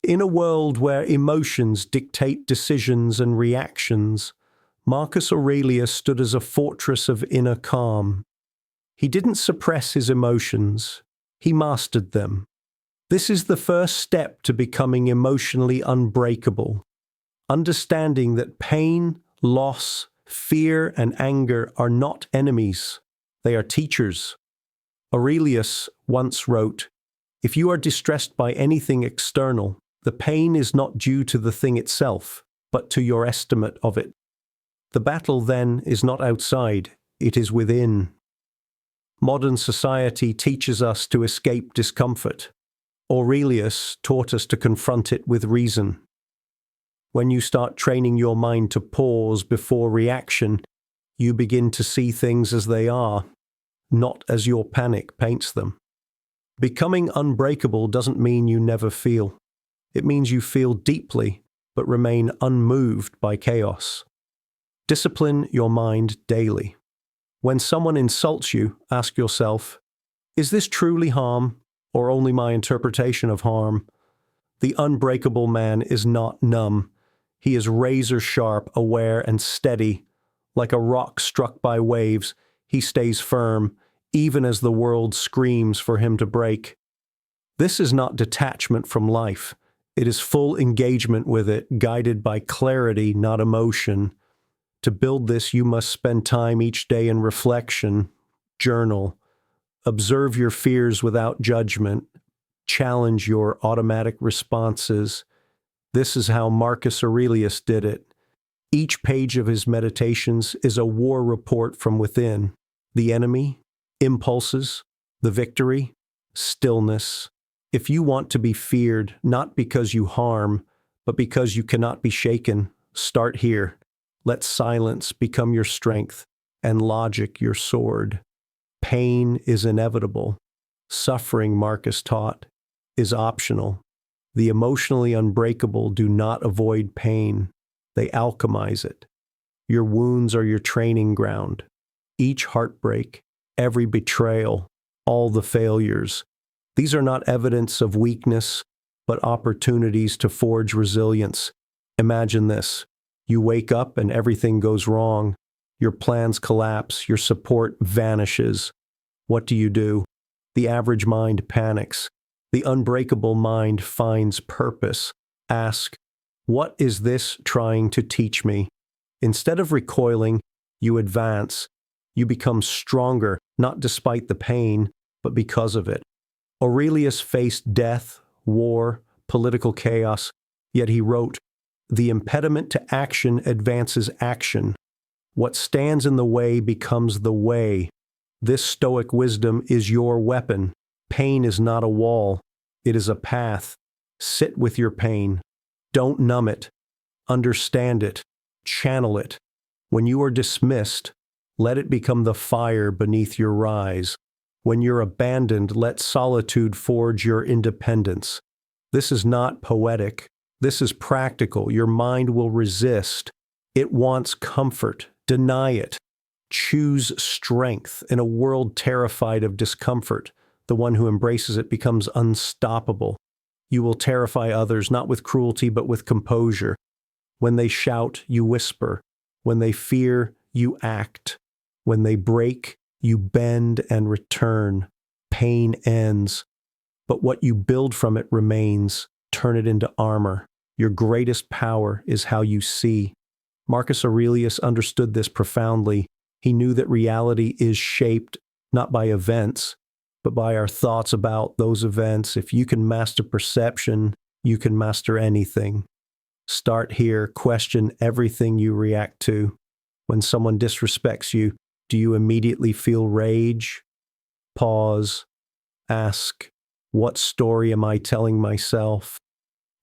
In a world where emotions dictate decisions and reactions, Marcus Aurelius stood as a fortress of inner calm. He didn't suppress his emotions, he mastered them. This is the first step to becoming emotionally unbreakable. Understanding that pain, loss, fear, and anger are not enemies, they are teachers. Aurelius once wrote, "If you are distressed by anything external, the pain is not due to the thing itself, but to your estimate of it. The battle then is not outside, it is within." Modern society teaches us to escape discomfort. Aurelius taught us to confront it with reason. When you start training your mind to pause before reaction, you begin to see things as they are, not as your panic paints them. Becoming unbreakable doesn't mean you never feel. It means you feel deeply, but remain unmoved by chaos. Discipline your mind daily. When someone insults you, ask yourself, is this truly harm, or only my interpretation of harm? The unbreakable man is not numb. He is razor-sharp, aware, and steady. Like a rock struck by waves, he stays firm, even as the world screams for him to break. This is not detachment from life. It is full engagement with it, guided by clarity, not emotion. To build this, you must spend time each day in reflection, journal, observe your fears without judgment, challenge your automatic responses. This is how Marcus Aurelius did it. Each page of his meditations is a war report from within. The enemy, impulses, the victory, stillness. If you want to be feared, not because you harm, but because you cannot be shaken, start here. Let silence become your strength and logic your sword. Pain is inevitable. Suffering, Marcus taught, is optional. The emotionally unbreakable do not avoid pain. They alchemize it. Your wounds are your training ground. Each heartbreak, every betrayal, all the failures. These are not evidence of weakness, but opportunities to forge resilience. Imagine this. You wake up and everything goes wrong. Your plans collapse. Your support vanishes. What do? The average mind panics. The unbreakable mind finds purpose. Ask, what is this trying to teach me? Instead of recoiling, you advance. You become stronger, not despite the pain, but because of it. Aurelius faced death, war, political chaos, yet he wrote, "The impediment to action advances action. What stands in the way becomes the way." This Stoic wisdom is your weapon. Pain is not a wall. It is a path. Sit with your pain. Don't numb it. Understand it. Channel it. When you are dismissed, let it become the fire beneath your rise. When you're abandoned, let solitude forge your independence. This is not poetic. This is practical. Your mind will resist. It wants comfort. Deny it. Choose strength. In a world terrified of discomfort, the one who embraces it becomes unstoppable. You will terrify others, not with cruelty, but with composure. When they shout, you whisper. When they fear, you act. When they break, you bend and return. Pain ends, but what you build from it remains. Turn it into armor. Your greatest power is how you see. Marcus Aurelius understood this profoundly. He knew that reality is shaped not by events, but by our thoughts about those events. If you can master perception, you can master anything. Start here. Question everything you react to. When someone disrespects you, do you immediately feel rage? Pause. Ask, what story am I telling myself?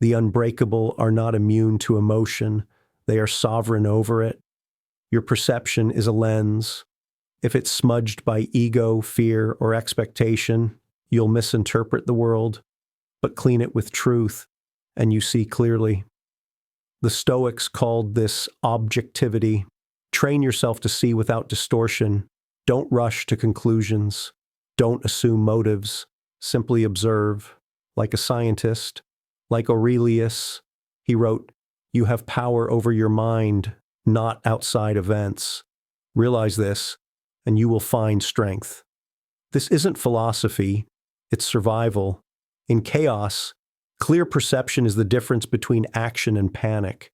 The unbreakable are not immune to emotion. They are sovereign over it. Your perception is a lens. If it's smudged by ego, fear, or expectation, you'll misinterpret the world, but clean it with truth, and you see clearly. The Stoics called this objectivity. Train yourself to see without distortion. Don't rush to conclusions. Don't assume motives. Simply observe. Like a scientist, Like Aurelius, he wrote, "You have power over your mind, not outside events. Realize this, and you will find strength." This isn't philosophy, it's survival. In chaos, clear perception is the difference between action and panic.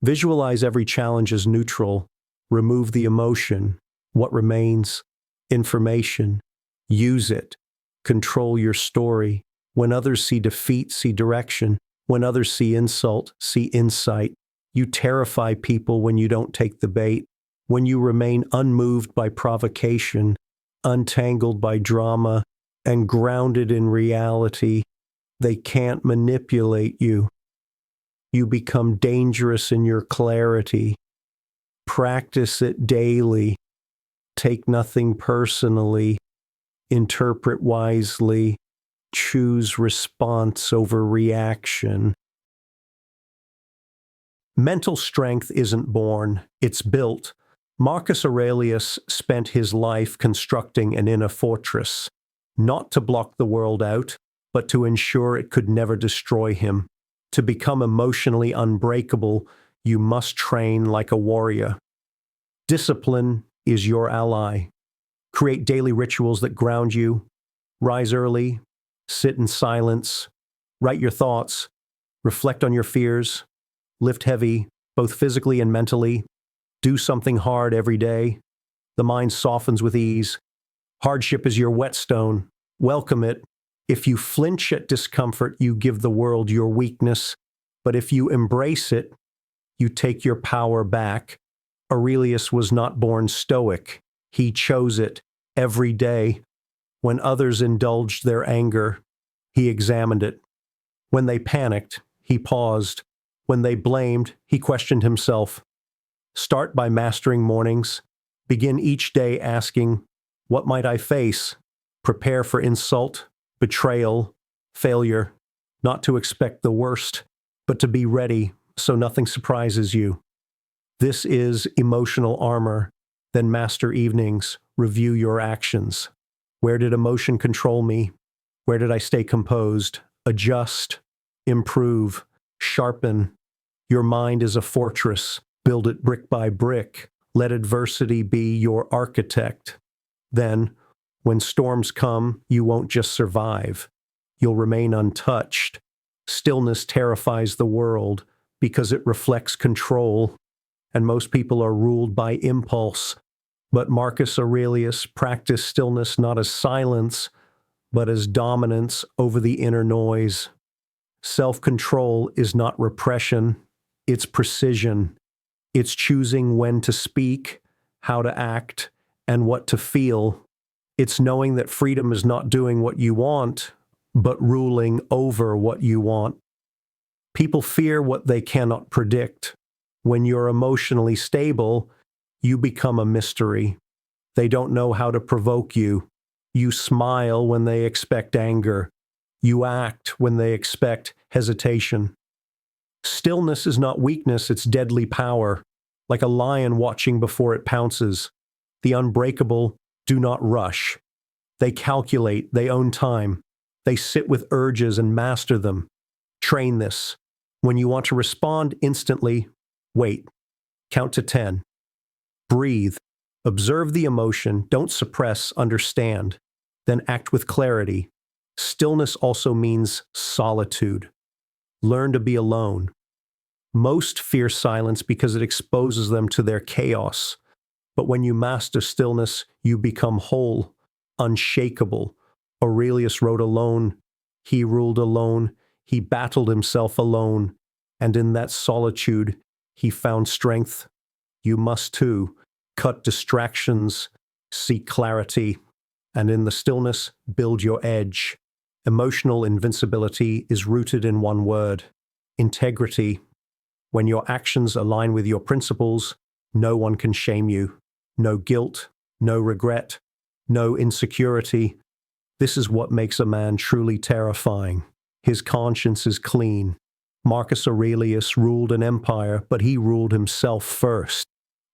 Visualize every challenge as neutral. Remove the emotion. What remains? Information. Use it. Control your story. When others see defeat, see direction. When others see insult, see insight. You terrify people when you don't take the bait. When you remain unmoved by provocation, untangled by drama, and grounded in reality, they can't manipulate you. You become dangerous in your clarity. Practice it daily. Take nothing personally. Interpret wisely. Choose response over reaction. Mental strength isn't born, it's built. Marcus Aurelius spent his life constructing an inner fortress, not to block the world out, but to ensure it could never destroy him. To become emotionally unbreakable, you must train like a warrior. Discipline is your ally. Create daily rituals that ground you. Rise early. Sit in silence. Write your thoughts. Reflect on your fears. Lift heavy, both physically and mentally. Do something hard every day. The mind softens with ease. Hardship is your whetstone. Welcome it. If you flinch at discomfort, you give the world your weakness. But if you embrace it, you take your power back. Aurelius was not born stoic. He chose it every day. When others indulged their anger, he examined it. When they panicked, he paused. When they blamed, he questioned himself. Start by mastering mornings. Begin each day asking, "What might I face?" Prepare for insult, betrayal, failure. Not to expect the worst, but to be ready so nothing surprises you. This is emotional armor. Then master evenings. Review your actions. Where did emotion control me? Where did I stay composed? Adjust, improve, sharpen. Your mind is a fortress. Build it brick by brick. Let adversity be your architect. Then, when storms come, you won't just survive. You'll remain untouched. Stillness terrifies the world because it reflects control, and most people are ruled by impulse. But Marcus Aurelius practiced stillness not as silence, but as dominance over the inner noise. Self-control is not repression, it's precision. It's choosing when to speak, how to act, and what to feel. It's knowing that freedom is not doing what you want, but ruling over what you want. People fear what they cannot predict. When you're emotionally stable, you become a mystery. They don't know how to provoke you. You smile when they expect anger. You act when they expect hesitation. Stillness is not weakness, it's deadly power, like a lion watching before it pounces. The unbreakable do not rush. They calculate, they own time. They sit with urges and master them. Train this. When you want to respond instantly, wait. Count to 10. Breathe. Observe the emotion. Don't suppress, understand. Then act with clarity. Stillness also means solitude. Learn to be alone. Most fear silence because it exposes them to their chaos. But when you master stillness, you become whole, unshakable. Aurelius wrote alone. He ruled alone. He battled himself alone. And in that solitude, he found strength. You must too. Cut distractions, seek clarity, and in the stillness, build your edge. Emotional invincibility is rooted in one word: integrity. When your actions align with your principles, no one can shame you. No guilt, no regret, no insecurity. This is what makes a man truly terrifying. His conscience is clean. Marcus Aurelius ruled an empire, but he ruled himself first.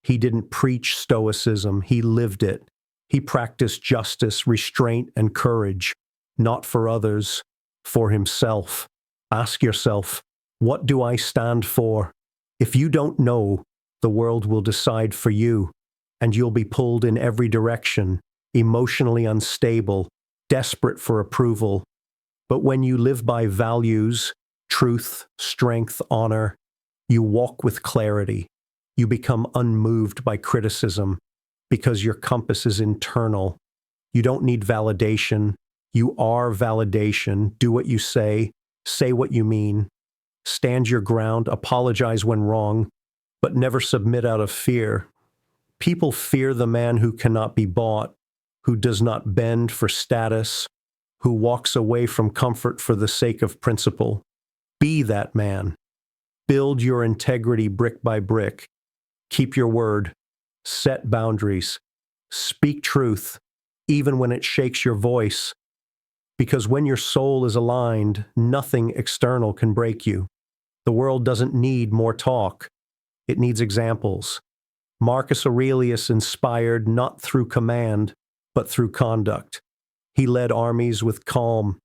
He didn't preach Stoicism, he lived it. He practiced justice, restraint, and courage, not for others, for himself. Ask yourself, what do I stand for? If you don't know, the world will decide for you, and you'll be pulled in every direction, emotionally unstable, desperate for approval. But when you live by values, truth, strength, honor, you walk with clarity. You become unmoved by criticism because your compass is internal. You don't need validation. You are validation. Do what you say what you mean, stand your ground, apologize when wrong, but never submit out of fear. People fear the man who cannot be bought, who does not bend for status, who walks away from comfort for the sake of principle. Be that man. Build your integrity brick by brick. Keep your word. Set boundaries. Speak truth, even when it shakes your voice. Because when your soul is aligned, nothing external can break you. The world doesn't need more talk. It needs examples. Marcus Aurelius inspired not through command, but through conduct. He led armies with calm.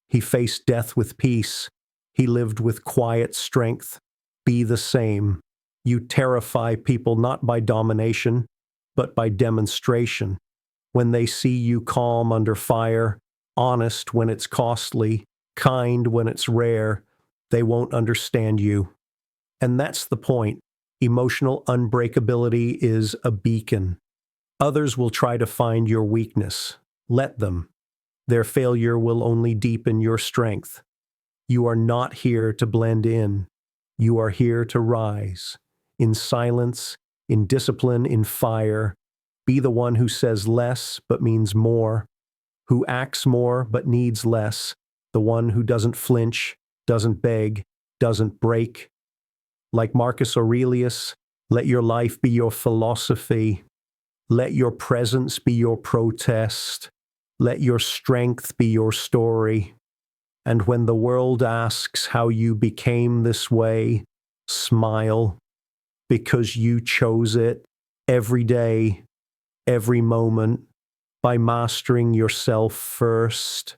He faced death with peace. He lived with quiet strength. Be the same. You terrify people not by domination, but by demonstration. When they see you calm under fire, honest when it's costly, kind when it's rare, they won't understand you. And that's the point. Emotional unbreakability is a beacon. Others will try to find your weakness. Let them. Their failure will only deepen your strength. You are not here to blend in. You are here to rise. In silence, in discipline, in fire. Be the one who says less but means more, who acts more but needs less, the one who doesn't flinch, doesn't beg, doesn't break. Like Marcus Aurelius, let your life be your philosophy. Let your presence be your protest. Let your strength be your story. And when the world asks how you became this way, smile, because you chose it every day, every moment, by mastering yourself first.